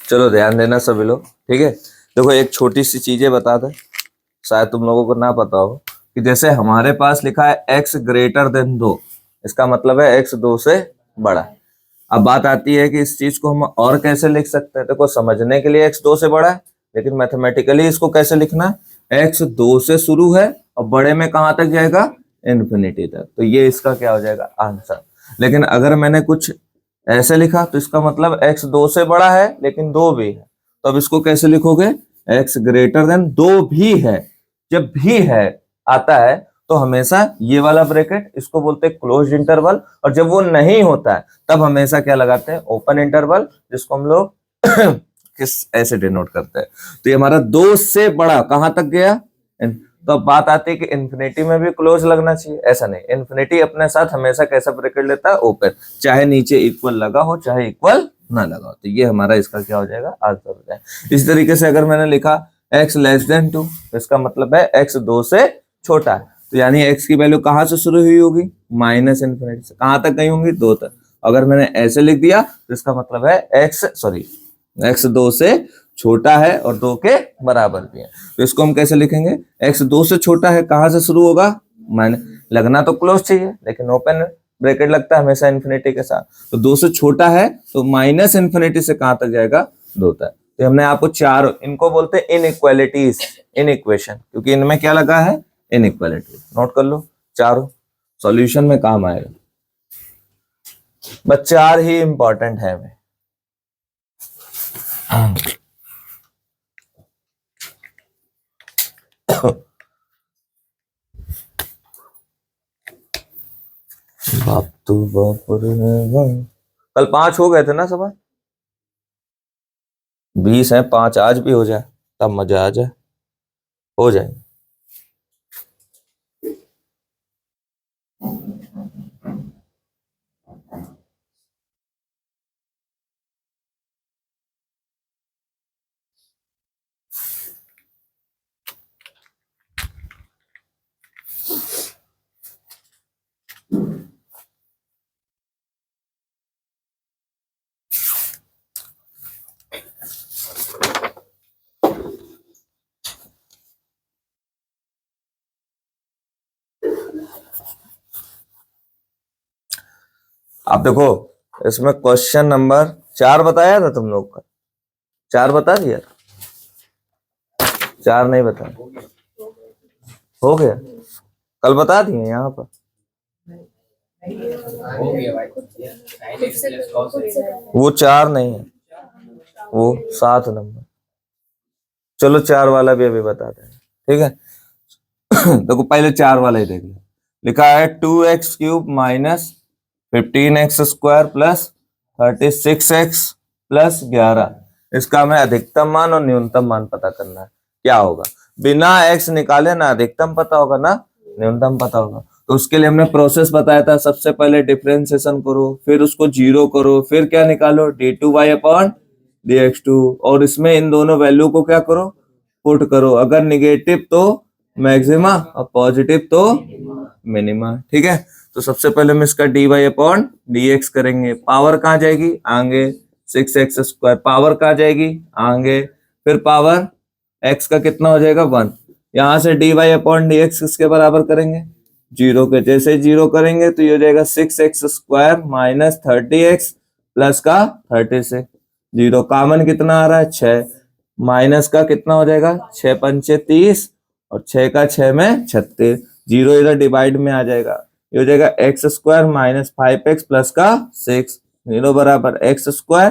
चलो ध्यान देना सभी लोग, ठीक है। देखो एक छोटी सी चीजें बता दें, शायद तुम लोगों को ना पता हो कि जैसे हमारे पास लिखा है x ग्रेटर देन 2, इसका मतलब है x 2 से बड़ा। अब बात आती है कि इस चीज को हम और कैसे लिख सकते हैं। देखो समझने के लिए x 2 से बड़ा है, लेकिन मैथमेटिकली इसको कैसे लिखना है, x 2 से शुरू है और बड़े में कहां तक जाएगा, इन्फिनिटी तक। तो ये इसका क्या हो जाएगा, आंसर। लेकिन अगर मैंने कुछ ऐसे लिखा तो इसका मतलब x 2 से बड़ा है लेकिन 2 भी है, तो अब इसको कैसे लिखोगे, x ग्रेटर देन 2 भी है। जब भी है आता है तो हमेशा ये वाला ब्रैकेट, इसको बोलते हैं क्लोज्ड इंटरवल, और जब वो नहीं होता है तब हमेशा क्या लगाते हैं, ओपन इंटरवल, जिसको हम लोग किस ऐसे डिनोट करते हैं। तो ये हमारा 2 से बड़ा कहां तक गया, तो अब बात आती है कि इन्फिनिटी में भी क्लोज लगना चाहिए। ऐसा नहीं, इन्फिनिटी अपने साथ हमेशा कैसा ब्रैकेट लेता है, ओपन, चाहे नीचे इक्वल लगा हो चाहे इक्वल ना लगा हो। तो ये हमारा इसका क्या हो जाएगा, आंसर हो जाएगा। इस तरीके से अगर मैंने लिखा x लेस देन 2, इसका मतलब है x 2 से छोटा है, तो यानी x की वैल्यू कहां से शुरू हुई होगी, माइनस इन्फिनिटी से। कहां तक गई होंगी, 2 तक। अगर मैंने ऐसे लिख दिया तो इसका मतलब है x 2 से छोटा है और 2 के बराबर भी है। तो इसको हम कैसे लिखेंगे, x 2 से छोटा है, कहां से शुरू होगा, माइनस, लगना तो क्लोज चाहिए लेकिन ओपन ब्रैकेट लगता है हमेशा इन्फिनिटी के साथ। तो 2 से छोटा है तो माइनस इन्फिनिटी से कहां तक जाएगा, 2 तक। तो हमने आपको चार, इनको बोलते हैं इनइक्वालिटीज, इन इक्वेशन, क्योंकि इनमें क्या लगा है, इनइक्वालिटी। नोट कर लो, चारों सॉल्यूशन में काम आएगा, बस 4 ही इंपॉर्टेंट है हमें। बाप तो बाप रे, कल 5 हो गए थे ना सवाल, 20 है, 5 आज भी हो जाए तब मजा आ जाए, हो जाए। आप देखो इसमें क्वेश्चन नंबर 4 बताया था तुम लोग का, 4 बता दिया, 4 नहीं बताया, हो गया, कल बता दिए यहाँ पर, वो 4 नहीं है, वो 7 नंबर। चलो 4 वाला भी अभी बताते हैं, ठीक है। देखो पहले 4 वाला ही देख लो, लिखा है 2x³ minus 15x² plus 36x plus 11। इसका हमें अधिकतम मान और न्यूनतम मान पता करना है। क्या होगा, बिना x निकाले ना अधिकतम पता होगा ना न्यूनतम पता होगा। तो उसके लिए हमने प्रोसेस बताया था, सबसे पहले डिफरेंशिएशन करो, फिर उसको 0 करो, फिर क्या निकालो, d2y/dx2, और इसमें इन दोनों वैल्यू को क्या करो, पुट करो। अगर निगेटिव तो मैक्सिमा और पॉजिटिव तो मिनिमा, ठीक है। तो सबसे पहले हम इसका dy/dx करेंगे, पावर कहाँ जाएगी, आगे 6x², पावर कहाँ जाएगी, आगे, फिर पावर x का कितना हो जाएगा, 1। यहां से dy/dx किसके बराबर करेंगे, 0 के। जैसे 0 करेंगे तो ये हो जाएगा 6x² माइनस 30x प्लस का 36। 0 कॉमन कितना आ रहा है, 6, माइनस का कितना हो जाएगा, 6 पंचे 30 और 6 का 6 में 36। 0 इधर डिवाइड में आ जाएगा, ये हो जाएगा x² माइनस 5x प्लस का 6। 0 बराबर x²,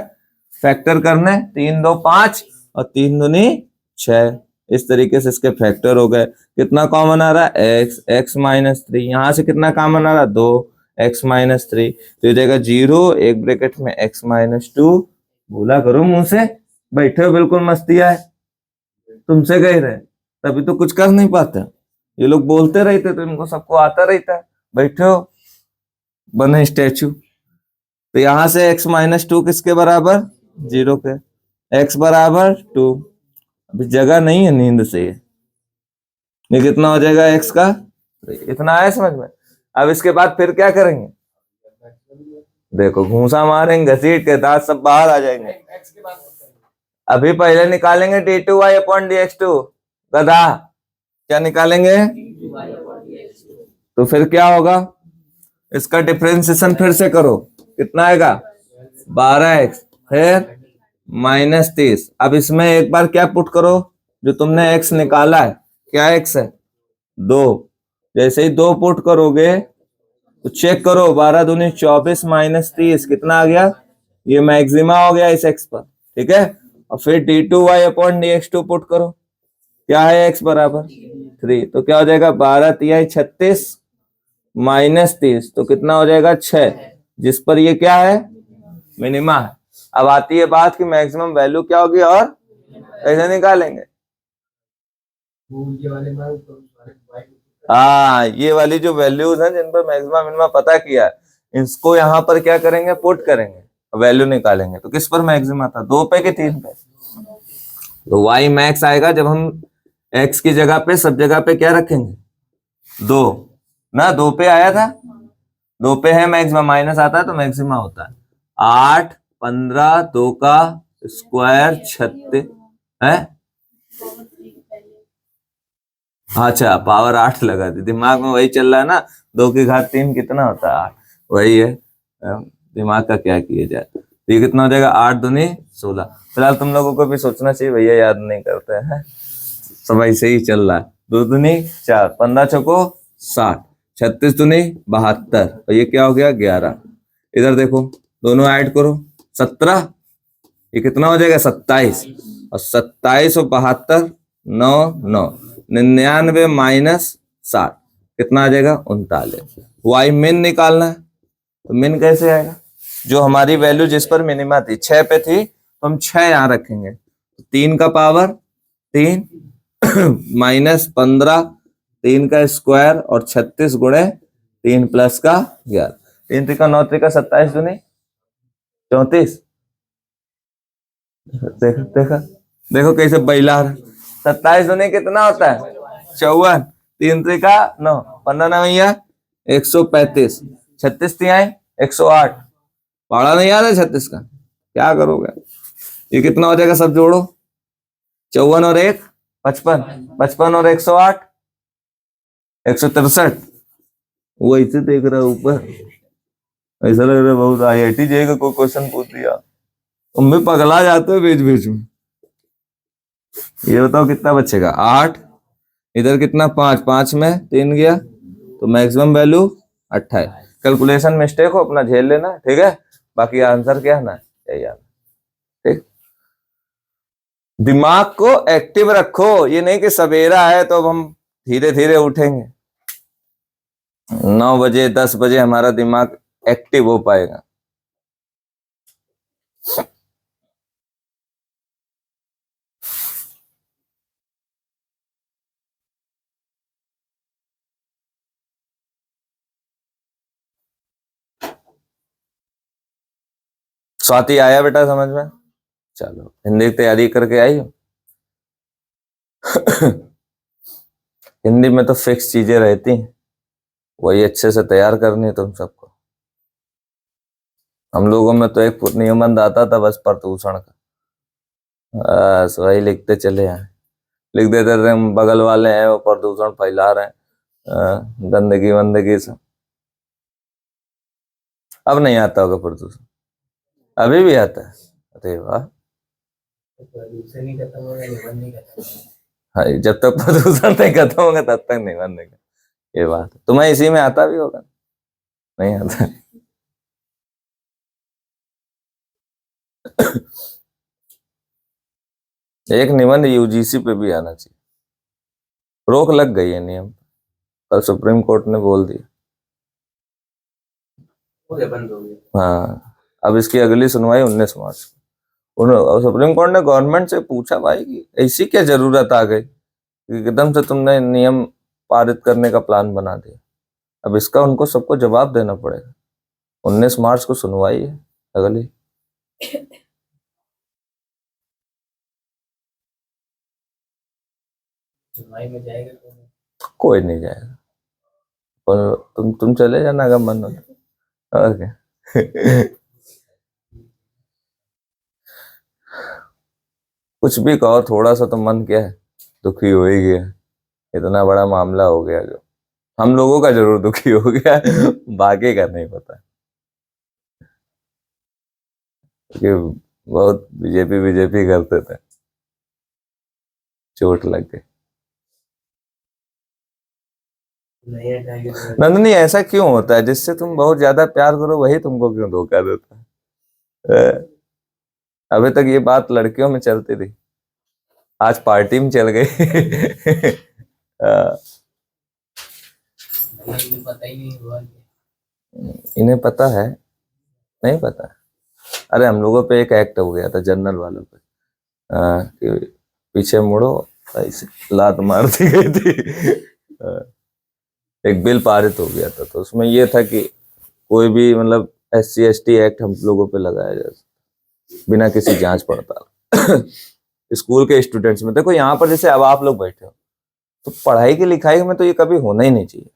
फैक्टर करने 3 2 5 और 3 दूनी 6। इस तरीके से इसके फैक्टर हो गए। कितना कॉमन आ रहा है, x माइनस 3, यहां से कितना कॉमन आ रहा है, 2, x माइनस 3, तो ये जाएगा 0, एक ब्रैकेट में x माइनस 2। बोला करो मुंह से, बैठे हो बिल्कुल मस्ती आए, तुमसे कह रहे, तभी तो कुछ कर नहीं पाते। ये लोग बोलते रहते तो इनको सबको आता रहता है, बैठे हो बने स्टैचू। तो यहां से x माइनस 2 किसके बराबर, 0 के, x बराबर 2। अभी जगह नहीं है नींद से, ये कितना हो जाएगा x का, इतना आया समझ में। अब इसके बाद फिर क्या करेंगे, देखो घूसा मारेंगे, घसीट के दांत सब बाहर आ जाएंगे। अभी पहले निकालेंगे d2y अपॉन dx2। गधा, क्या निकालेंगे? तो फिर क्या होगा? इसका डिफरेंशिएशन फिर से करो, कितना आएगा? 12x, फिर -30। अब इसमें एक बार क्या पुट करो, जो तुमने x निकाला है, क्या x है? 2। जैसे ही 2 पुट करोगे तो चेक करो, 12 दूनी 24 -30 कितना आ गया? ये मैक्सिमा हो गया इस x पर, ठीक है। और फिर d2y अपॉन dx2 पुट करो, क्या है x बराबर 3, तो क्या हो जाएगा? 12 तिहाई 36 -30, तो कितना हो जाएगा? 6, जिस पर ये क्या है? मिनिमा है। अब आती है बात कि मैक्सिमम वैल्यू क्या होगी और कैसे निकालेंगे? हाँ, ये वाली जो वैल्यूज हैं जिन पर मैक्सिमम मिनिमा पता किया है, इसको यहाँ पर क्या करेंगे? पुट करेंगे, वैल्यू निकालेंगे। तो किस पर मैक्सिमम था? 2 पे कि 3 पे? तो y मैक्स आएगा जब हम x की जगह पे सब जगह पे क्या रखेंगे? 2 ना, 2 पे आया था, 2 पे है मैक्सिमम, माइनस आता है तो मैक्सिमा होता है। 8, 15, 2 का स्क्वायर 36 है। अच्छा, पावर 8 लगा दी, दिमाग में वही चल रहा है ना, 2 की घात 3 कितना होता है? 8, वही है। दिमाग का क्या किया जाए। तो ये कितना हो जाएगा? 8 दूनी 16। फिलहाल तुम लोगों को भी सोचना चाहिए, भैया याद नहीं करते हैं, सब ऐसे ही चल रहा है। 2 दूनी 4, 15 चौको 60, 36 दूनी 72, और ये क्या हो गया? 11। इधर देखो, दोनों ऐड करो, 17, ये कितना हो जाएगा? 27, और 27 और 72 9 9, 99 -60 कितना आ जाएगा? 39। वाई मिन निकालना है, तो मिन कैसे आएगा? जो हमारी वैल्यू जिस पर मिनिमा थी 6 पे थी, तो हम 6 यहां रखेंगे, 3 का पावर 3 -15, 3 का स्क्वायर, और 36 गुणे 3 प्लस का 11, 3 3 9 3 27 दूनी 34। देखो देखो देखो कैसे बैला रहा। 27 दूनी कितना होता है? 54, 3 3 9, 15 ना भैया 135, 36 तिहाई 108, पढ़ा नहीं याद है 36 का? क्या करोगे? ये कितना हो जाएगा? सब जोड़ो, 54 और 1 55, 55 और 108 163। वो ऐसे देख रहा है ऊपर, ऐसा लग रहा है बहुत IIT जेई का कोई क्वेश्चन पूछ दिया। तुम भी पगला जाते हो बीच बीच में। ये बताओ कितना बचेगा? 8, इधर कितना? 5, 5 में 3 गया, तो मैक्सिमम वैल्यू 28। कैलकुलेशन मिस्टेक हो अपना झेल लेना, ठीक है। बाकी आंसर क्या है ना, यही आना, ठीक। दिमाग को एक्टिव रखो, ये नहीं कि सवेरा है तो अब हम धीरे धीरे उठेंगे। 9 बजे 10 बजे हमारा दिमाग एक्टिव हो पाएगा। स्वाति आया बेटा समझ में? चलो, हिंदी की तैयारी करके आई हो? हिंदी में तो फिक्स चीजें रहती हैं, वही अच्छे से तैयार करनी है तुम सबको। हम लोगों में तो एक नियमबंध आता था बस प्रदूषण का, बस वही लिखते चले आए, लिख देते थे हम बगल वाले हैं वो प्रदूषण फैला रहे हैं, गंदगी वंदगी से। अब नहीं आता होगा प्रदूषण? अभी भी आता है? अरे वाह। हाँ, जब तक प्रदूषण नहीं खत्म होगा तब तक नहीं बनेगा, ये बात है। तुम्हें इसी में आता भी होगा? नहीं आता? एक निबंध यूजीसी पे भी आना चाहिए। रोक लग गई है नियम, कल सुप्रीम कोर्ट ने बोल दिया, बंद हो गया। हाँ, अब इसकी अगली सुनवाई 19 मार्च को। सुप्रीम कोर्ट ने गवर्नमेंट से पूछा भाई कि ऐसी क्या जरूरत आ गई कि एकदम से तुमने नियम पारित करने का प्लान बना दिया। अब इसका उनको सबको जवाब देना पड़ेगा। 19 मार्च को सुनवाई है अगली। सुनवाई में जाएगा? कोई नहीं जाएगा, और तुम चले जाना अगर मन हो तो। ओके। कुछ भी कहो, थोड़ा सा तो मन क्या है, दुखी हो ही गया। इतना बड़ा मामला हो गया जो हम लोगों का जरूर दुखी हो गया, बाकी का नहीं पता, क्योंकि बहुत बीजेपी बीजेपी करते थे, चोट लग गई। नंदनी ऐसा क्यों होता है, जिससे तुम बहुत ज्यादा प्यार करो वही तुमको क्यों धोखा देता है? अभी तक ये बात लड़कियों में चलती थी, आज पार्टी में चल गई। इन्हें पता है, नहीं पता? अरे हम लोगों पे एक एक्ट हो गया था जनरल वालों पे, कि पीछे मुड़ो, ऐसे लात मार दी गई थी। एक बिल पारित हो गया था, तो उसमें ये था कि कोई भी मतलब SC ST एक्ट हम लोगों पे लगाया जाए बिना किसी जांच पड़ताल। स्कूल के स्टूडेंट्स में देखो, यहाँ पर जैसे अब आप लोग बैठे हो, तो पढ़ाई की लिखाई में तो ये कभी होना ही नहीं चाहिए।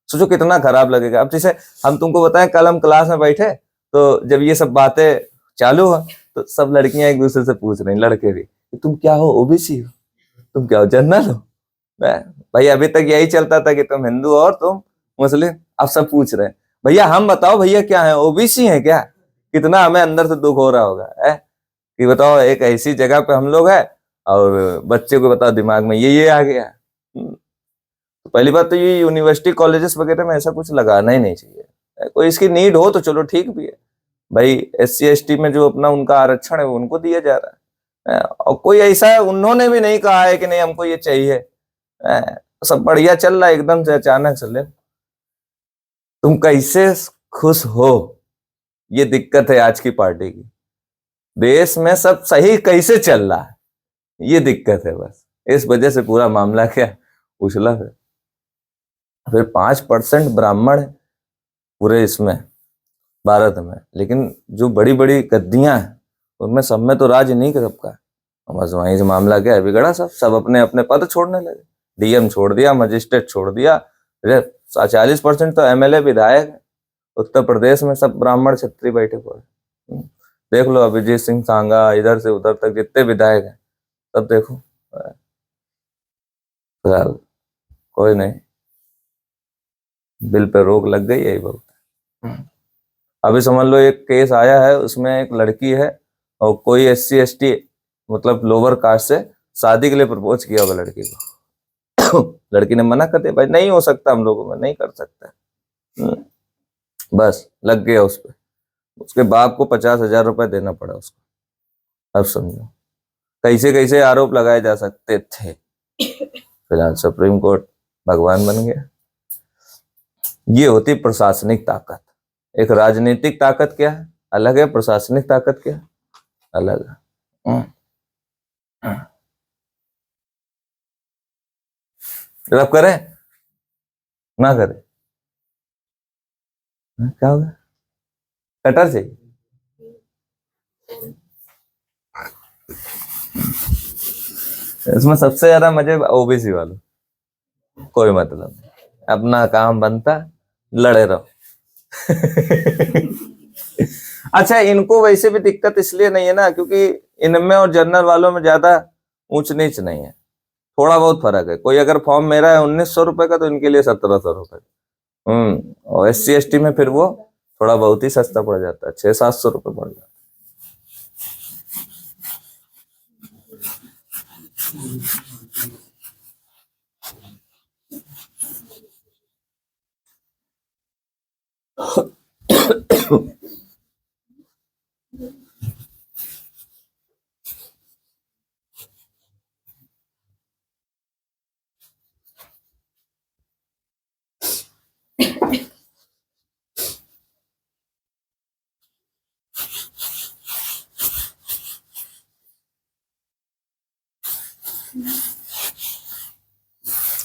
सोचो कितना खराब लगेगा। अब जैसे हम तुमको बताएं, कल हम क्लास में बैठे, तो जब ये सब बातें चालू हो, तो सब लड़कियां एक दूसरे से पूछ रही, लड़के भी, कि तुम क्या हो, OBC हो, तुम क्या हो, जनरल हो। भाई अभी तक यही चलता था कि तुम हिंदू और तुम मुस्लिम, अब सब पूछ रहे हैं भैया हम बताओ, भैया क्या है, OBC है क्या? कितना हमें अंदर से दुख हो रहा होगा कि बताओ, एक ऐसी जगह पे हम लोग है और बच्चे को बताओ दिमाग में ये आ गया। तो पहली बात तो ये यूनिवर्सिटी कॉलेजेस वगैरह में ऐसा कुछ लगाना ही नहीं चाहिए। कोई इसकी नीड हो तो चलो ठीक भी है भाई, SC ST में जो अपना उनका आरक्षण है वो उनको दिया जा रहा है, और कोई ऐसा है उन्होंने भी नहीं कहा है कि नहीं हमको ये चाहिए। सब बढ़िया चल रहा है, एकदम से अचानक से ले, तुम कैसे खुश हो, ये दिक्कत है आज की पार्टी की। देश में सब सही कैसे चल रहा है, ये दिक्कत है बस, इस वजह से पूरा मामला क्या उछला है। फिर 5% ब्राह्मण है पूरे इसमें भारत में, लेकिन जो बड़ी बड़ी गद्दियां हैं उनमें सब में तो राज नहीं कर सबका। बस वहीं से मामला क्या है, बिगड़ा। सब सब अपने अपने पद छोड़ने लगे, DM छोड़ दिया, मजिस्ट्रेट छोड़ दिया। 40% तो MLA विधायक है उत्तर प्रदेश में, सब ब्राह्मण क्षत्रिय बैठे पड़े। देख लो अभिजीत सिंह सांगा, इधर से उधर तक जितने विधायक हैं सब देखो। फिलहाल कोई नहीं, बिल पे रोक लग गई, यही बहुत है। अभी समझ लो एक केस आया है, उसमें एक लड़की है और कोई SC ST मतलब लोअर कास्ट से शादी के लिए प्रपोज किया होगा लड़की को। लड़की ने मना कर दिया, भाई नहीं हो सकता, हम लोगों में नहीं कर सकता। बस लग गया उस पर, उसके बाप को 50,000 रुपए देना पड़ा उसको। अब समझो कैसे कैसे आरोप लगाए जा सकते थे। फिलहाल सुप्रीम कोर्ट भगवान बन गया। ये होती प्रशासनिक ताकत। एक राजनीतिक ताकत क्या है अलग है, प्रशासनिक ताकत क्या है अलग है। अब करें ना करें, क्या होगा? कटर चाहिए। इसमें सबसे ज्यादा मजे OBC वालों, कोई मतलब नहीं, अपना काम बनता, लड़े रहो। अच्छा, इनको वैसे भी दिक्कत इसलिए नहीं है ना, क्योंकि इनमें और जनरल वालों में ज्यादा ऊंच नीच नहीं है, थोड़ा बहुत फर्क है। कोई अगर फॉर्म मेरा है 1900 रुपए का, तो इनके लिए 1700 रुपए। और SC ST में फिर वो थोड़ा बहुत ही सस्ता पड़ जाता है, 600-700 रुपए पड़ जाता है।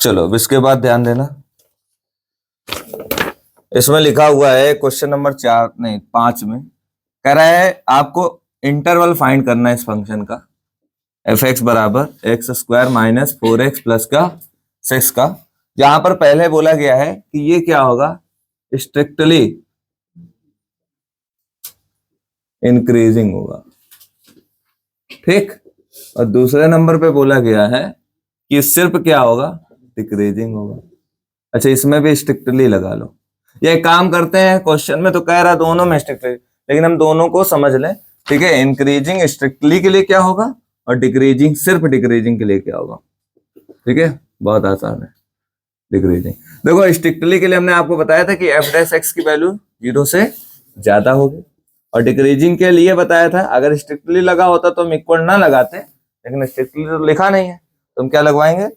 चलो अब इसके बाद ध्यान देना, इसमें लिखा हुआ है क्वेश्चन नंबर 4 नहीं 5 में, कह रहा है आपको इंटरवल फाइंड करना है इस फंक्शन का, f(x) बराबर x² माइनस 4x प्लस का 6 का। जहां पर पहले बोला गया है कि ये क्या होगा, स्ट्रिक्टली इंक्रीजिंग होगा, ठीक। और दूसरे नंबर पे बोला गया है कि सिर्फ क्या होगा, डिक्रीजिंग होगा। अच्छा, इसमें भी स्ट्रिक्टली लगा लो। ये काम करते हैं, क्वेश्चन में तो कह रहा है दोनों में स्ट्रिक्टली, लेकिन हम दोनों को समझ लें, ठीक है। इंक्रीजिंग स्ट्रिक्टली के लिए क्या होगा और डिक्रीजिंग सिर्फ डिक्रीजिंग के लिए क्या होगा, ठीक है। बहुत आसान है डिक्रीजिंग। देखो स्ट्रिक्टली के लिए हमने आपको बताया था कि एफ डैश एक्स की वैल्यू 0 से ज्यादा होगी, और डिक्रीजिंग के लिए बताया था अगर स्ट्रिक्टली लगा होता तो हम इक्वल ना लगाते, लेकिन स्ट्रिक्टली तो लिखा नहीं है तो हम क्या लगवाएंगे,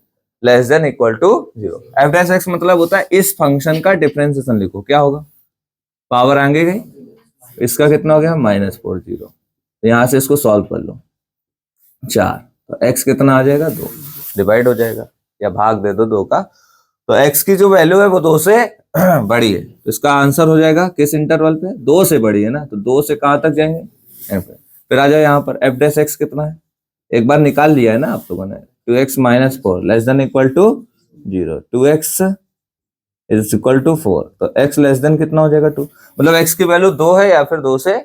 less than equal to 0। F dash X मतलब होता है इस फंक्शन का डिफरेंशिएशन लिखो, क्या होगा, पावर आगे गई, इसका कितना हो गया -4 0, तो यहां से इसको सॉल्व कर लो 4, तो x कितना आ जाएगा 2, डिवाइड हो जाएगा या भाग दे दो 2 का, तो x की जो वैल्यू है वो 2 से बड़ी है, तो इसका आंसर हो जाएगा किस इंटरवल पे, 2 से बड़ी है ना, तो 2 से कहां तक जाएंगे f पे। फिर आ जाओ यहाँ पर एफ डैश एक्स कितना है, एक बार निकाल लिया है ना आप लोगों ने, 2x - 4 less than equal to 0, 2x is equal to 4, तो x लेस देन कितना हो जाएगा 2, मतलब x की वैल्यू 2 है या फिर 2 से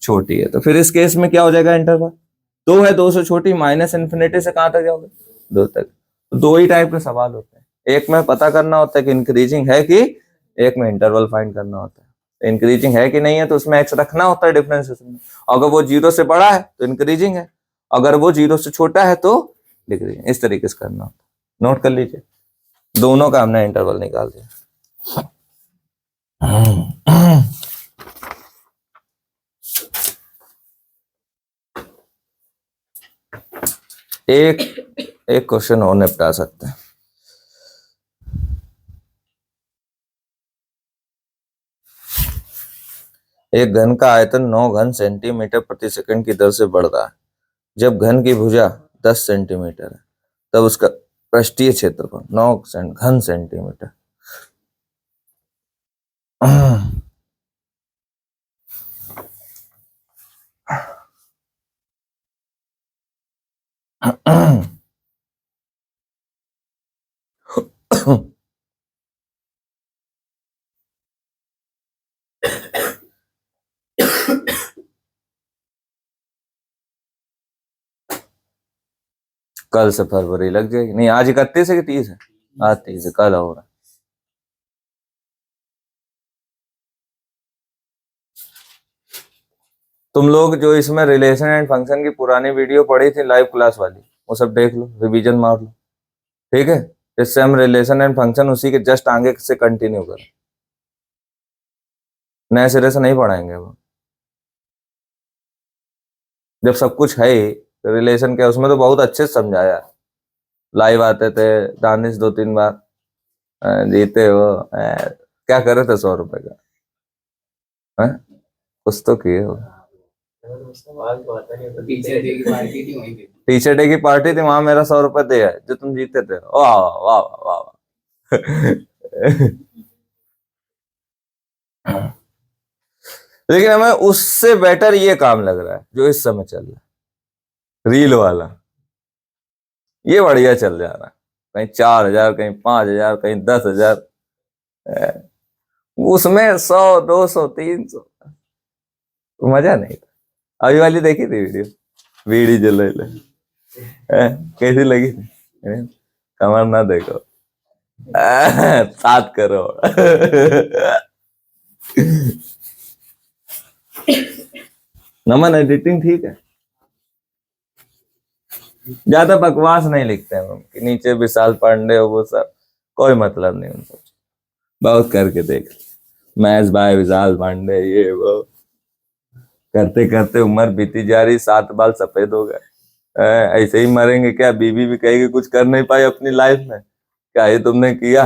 छोटी है, तो फिर इस केस में क्या हो जाएगा इंटरवल, 2 है 2 से छोटी, माइनस इन्फिनिटी से कहां तक जाओगे 2 तक। तो 2 ही टाइप के सवाल होते हैं, एक में पता करना होता है कि इंक्रीजिंग है कि, एक में इंटरवल फाइंड करना होता है। इंक्रीजिंग है कि नहीं है तो उसमें x रखना होता है डिफरेंशिएशन में, अगर वो 0 से बड़ा है तो इंक्रीजिंग है, अगर वो 0 से छोटा है तो डिक्रीजिंग, इस तरीके से करना होता है। नोट कर लीजिए, दोनों का हमने इंटरवल निकाल दिया। एक एक क्वेश्चन और निपटा सकते हैं। एक घन का आयतन 9 घन सेंटीमीटर प्रति सेकंड की दर से बढ़ रहा है। जब घन की भुजा 10 सेंटीमीटर है तब उसका पृष्ठीय क्षेत्रफल 9 घन सेंटीमीटर। कल से फरवरी लग जाएगी, नहीं आज 31 है कि 30 है, आज 30 है, कल हो रहा है। तुम लोग जो इसमें रिलेशन एंड फंक्शन की पुरानी वीडियो पढ़ी थी लाइव क्लास वाली, वो सब देख लो, रिवीजन मार लो, ठीक है। इससे हम रिलेशन एंड फंक्शन उसी के जस्ट आगे से कंटिन्यू करें, नए सिरे से नहीं पढ़ाएंगे वो, जब सब कुछ है ही रिलेशन के उसमें तो बहुत अच्छे से समझाया। लाइव आते थे दानिश 2-3 बार, जीते हो, क्या करे थे 100 रुपए का, हैं? कुछ तो किए हो। टीचर डे की पार्टी थी वहां मेरा 100 रुपए दे है जो तुम जीते थे, वाह वाह वाह वाह। लेकिन हमें उससे बेटर ये काम लग रहा है जो इस समय चल रहा है, रील वाला, ये बढ़िया चल जा रहा है, कहीं 4,000 कहीं 5,000 कहीं 10,000, उसमें 100 200 300, मजा नहीं था। अभी वाली देखी थी वीडियो, वीडियो जल रही, कैसी लगी थी, कमर ना देखो, 7 करोड़। नमन एडिटिंग ठीक है, ज्यादा बकवास नहीं लिखते हैं हम कि नीचे विशाल पांडे हो वो सब, कोई मतलब नहीं उन सब, बहुत करके देख, मैच बाय विशाल पांडे ये वो करते करते उम्र बीती जा रही, 7 बाल सफेद हो गए, ऐसे ही मरेंगे क्या, बीवी भी कहेगी कुछ कर नहीं पाई अपनी लाइफ में, क्या ये तुमने किया।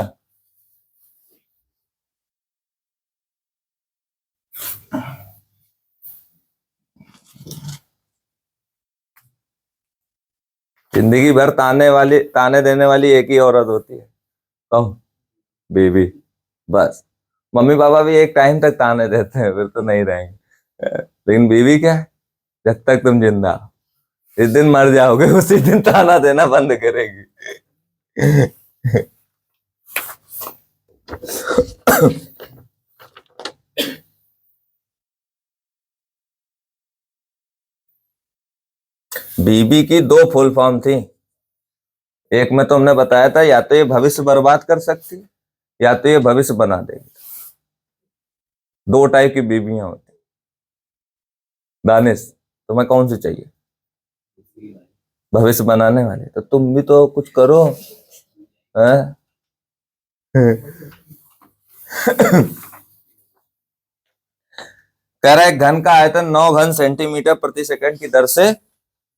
जिंदगी भर ताने देने वाली एक ही औरत होती है, कहो, बीवी, बस। मम्मी पापा भी एक टाइम तक ताने देते हैं फिर तो नहीं रहेंगे, लेकिन बीवी क्या है, जब तक तुम जिंदा हो, जिस दिन मर जाओगे उसी दिन ताना देना बंद करेगी। बीबी की दो फुल फॉर्म थी। एक में तो हमने बताया था या तो ये भविष्य बर्बाद कर सकती या तो ये भविष्य बना देगी। दो टाइप की बीबियां होती। दानिश तुम्हें कौन सी चाहिए? भविष्य बनाने वाली। तो तुम भी तो कुछ करो है? कह रहा है घन का आयतन 9 घन सेंटीमीटर प्रति सेकंड की दर से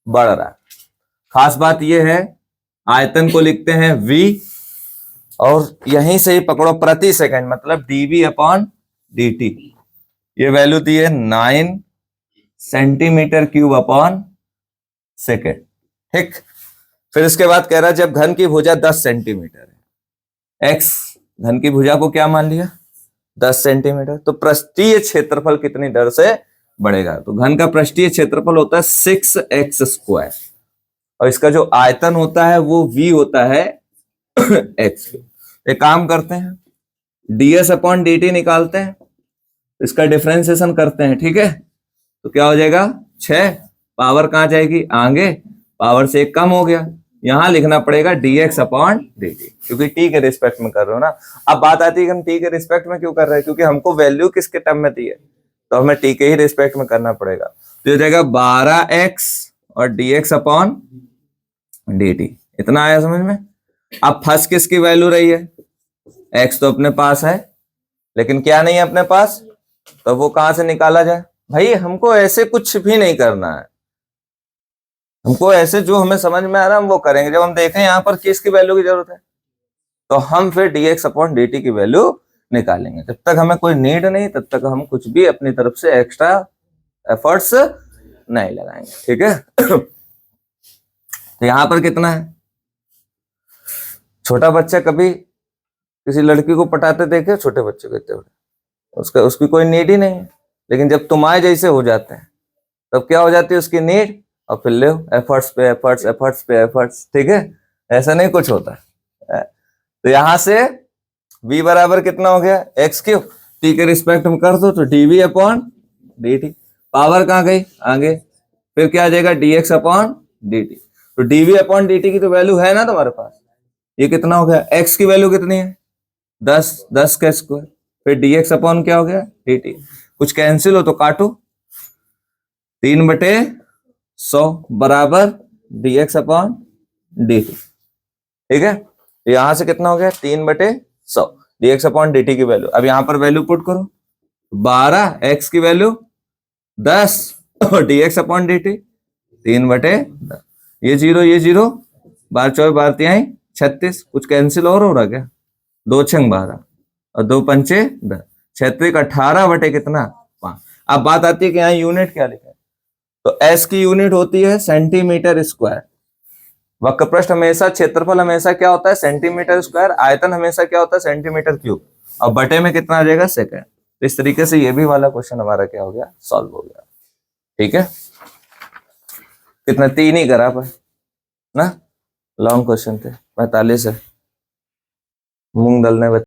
बढ़ रहा है। खास बात यह है आयतन को लिखते हैं v और यहीं से ही पकड़ो प्रति सेकंड मतलब dv अपॉन dt। ये वैल्यू दी है 9 सेंटीमीटर क्यूब अपॉन सेकेंड। ठीक। फिर इसके बाद कह रहा है जब घन की भुजा 10 सेंटीमीटर है, x घन की भुजा को क्या मान लिया 10 सेंटीमीटर, तो पृष्ठीय क्षेत्रफल कितनी दर से बढ़ेगा? तो घन का पृष्ठीय क्षेत्रफल होता है 6x²। और इसका जो आयतन होता है वो v होता है x। एक काम करते हैं ds अपॉन dt निकालते हैं, इसका डिफरेंशिएशन करते हैं। ठीक है, तो क्या हो जाएगा 6, पावर कहां जाएगी आगे, पावर से 1 कम हो गया, यहां लिखना पड़ेगा dx अपॉन dt क्योंकि t के रिस्पेक्ट में कर रहे हो ना। अब बात आती है कि हम t के रिस्पेक्ट में क्यों कर रहे हैं, क्योंकि हमको वैल्यू किसके टर्म में दी है तो हमें t के ही रिस्पेक्ट में करना पड़ेगा। तो हो जाएगा 12x और dx अपॉन dt। इतना आया समझ में? अब फर्स्ट किसकी वैल्यू रही है, x तो अपने पास है लेकिन क्या नहीं है अपने पास, तो वो कहां से निकाला जाए? भाई हमको ऐसे कुछ भी नहीं करना है, हमको ऐसे जो हमें समझ में आ रहा है हम वो करेंगे। जब हम देखें यहाँ पर किसकी वैल्यू की जरूरत है तो हम फिर dx अपॉन dt की वैल्यू निकालेंगे। जब तक हमें कोई नीड नहीं तब तक हम कुछ भी अपनी तरफ से एक्स्ट्रा एफर्ट्स नहीं लगाएंगे। ठीक है। तो यहां पर कितना है, छोटा बच्चा कभी किसी लड़की को पटाते देखे छोटे बच्चे को इतने बड़े, उसकी कोई नीड ही नहीं है। लेकिन जब तुम्हारे जैसे हो जाते हैं तब क्या हो जाती है उसकी नीड, और फिर ले एफर्ट्स पे एफर्ट्स एफर्ट्स पे एफर्ट्स। ठीक है, ऐसा नहीं कुछ होता है। तो यहां से v बराबर कितना हो गया x3, t के रिस्पेक्ट में कर दो तो dv अपॉन dt, पावर कहां गई आगे, फिर क्या आ जाएगा dx अपॉन dt। तो dv अपॉन dt की तो वैल्यू है ना तुम्हारे पास, ये कितना हो गया, x की वैल्यू कितनी है 10, 10 का स्क्वायर, फिर dx अपॉन क्या हो गया dt, कुछ कैंसिल हो तो काटो, 3/100 बराबर dx अपॉन dt। ठीक है, यहां से कितना हो गया 3/100 dx अपॉन dt की वैल्यू। अब यहां पर वैल्यू पुट करो, 12 x की वैल्यू 10 और dx अपॉन dt 3/10। ये जीरो 12 24 12 तिहाई 36, कुछ कैंसिल और हो रहा क्या, 2 6 12 और 2 पंचे 10, 36 18 बटे कितना 5। अब बात आती है कि यहाँ यूनिट क्या लिखा है, तो s की यूनिट होती है सेंटीमीटर स्क्वायर। वक्रपृष्ठ हमेशा, क्षेत्रफल हमेशा क्या होता है सेंटीमीटर स्क्वायर, आयतन हमेशा क्या होता है सेंटीमीटर क्यूब, और बटे में कितना आ जाएगा सेकंड। तो इस तरीके से ये भी वाला क्वेश्चन हमारा क्या हो गया सॉल्व हो गया। ठीक है, कितना 3 ही करा पर ना, लॉन्ग क्वेश्चन थे, 45 है। मूंग दलने